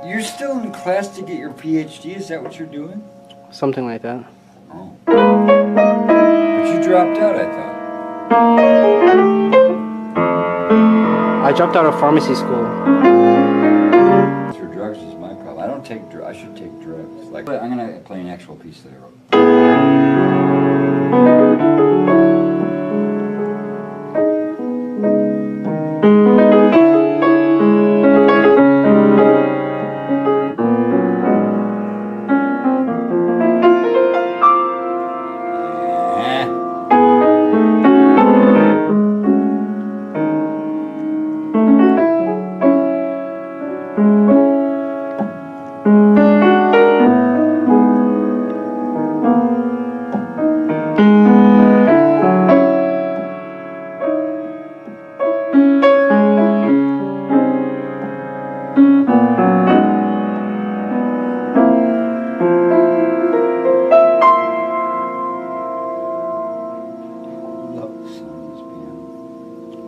You're still in class to get your PhD? Is that what you're doing? Something like that. Oh. But you dropped out, I thought. I dropped out of pharmacy school. For drugs is my problem. I don't take drugs. I should take drugs. Like, I'm going to play an actual piece that I wrote.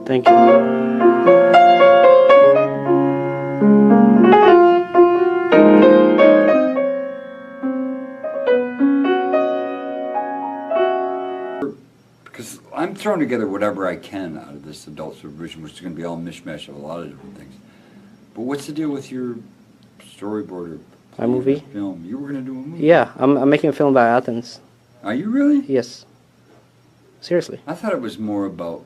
Thank you. Because I'm throwing together whatever I can out of this adult supervision, which is going to be all mishmash of a lot of different things. But what's the deal with your storyboard or A movie? film? You were going to do a movie? Yeah, I'm making a film about Athens. Are you really? Yes. Seriously. I thought it was more about...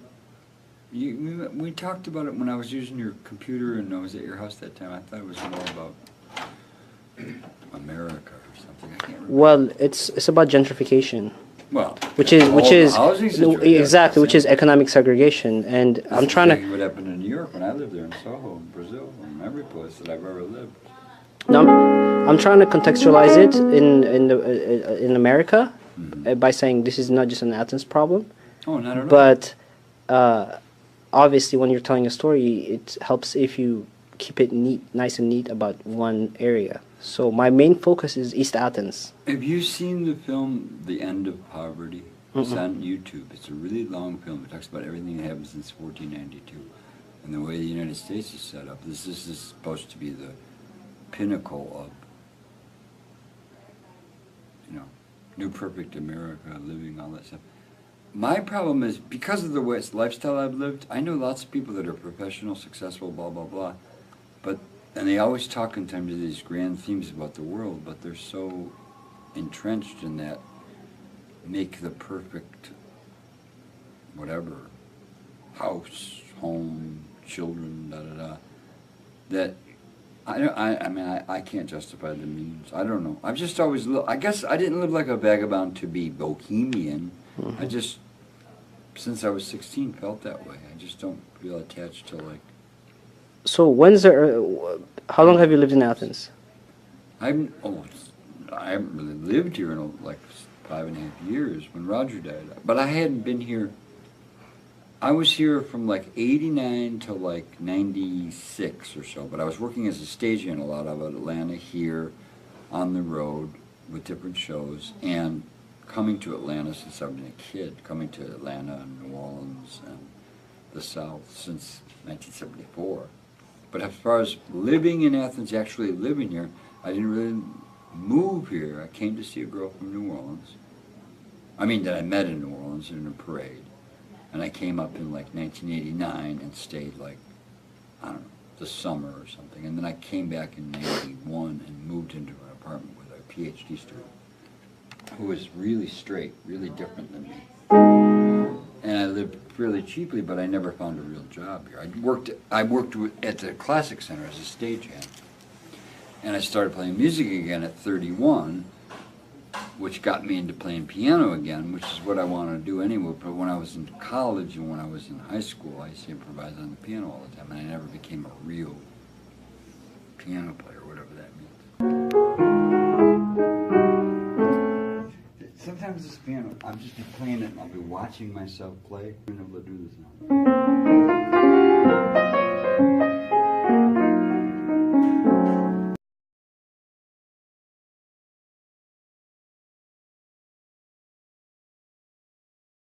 we talked about it when I was using your computer and I was at your house that time. I thought it was more about America or something. I can't remember. Well, it's about gentrification. Well, which is exactly which is economic segregation, and I'm trying to. What happened in New York when I lived there, in Soho, in Brazil, in every place that I've ever lived. No, I'm trying to contextualize it in America by saying this is not just an Athens problem. Oh, not at all. But obviously, when you're telling a story, it helps if you keep it neat, nice and neat about one area. So my main focus is East Athens. Have you seen the film The End of Poverty? It's on YouTube. It's a really long film. It talks about everything that happened since 1492. And the way the United States is set up. This is supposed to be the pinnacle of, you know, New Perfect America, living, all that stuff. My problem is, because of the lifestyle I've lived, I know lots of people that are professional, successful, blah, blah, blah. And they always talk in terms of these grand themes about the world, but they're so entrenched in that make the perfect whatever, house, home, children, da-da-da, that I mean, I can't justify the means. I don't know. I've just always I guess I didn't live like a vagabond to be bohemian. I just since I was 16, felt that way. I just don't feel attached to like. So how long have you lived in Athens? I haven't really lived here in like 5.5 years when Roger died. But I hadn't been here. I was here from like 89 to like 96 or so. But I was working as a stagehand a lot of Atlanta, here, on the road with different shows, and coming to Atlanta since I've been a kid. Coming to Atlanta and New Orleans and the South since 1974. But as far as living in Athens, actually living here, I didn't really move here. I came to see a girl from New Orleans. I mean, that I met in New Orleans in a parade. And I came up in like 1989 and stayed like, I don't know, the summer or something. And then I came back in 91 and moved into an apartment with a PhD student who was really straight, really different than me. And I lived fairly cheaply, but I never found a real job here. I worked at the Classic Center as a stagehand. And I started playing music again at 31, which got me into playing piano again, which is what I wanted to do anyway. But when I was in college and when I was in high school, I used to improvise on the piano all the time, and I never became a real piano player, whatever that means. Sometimes this piano, I'll just be playing it and I'll be watching myself play. I'm able to do this now.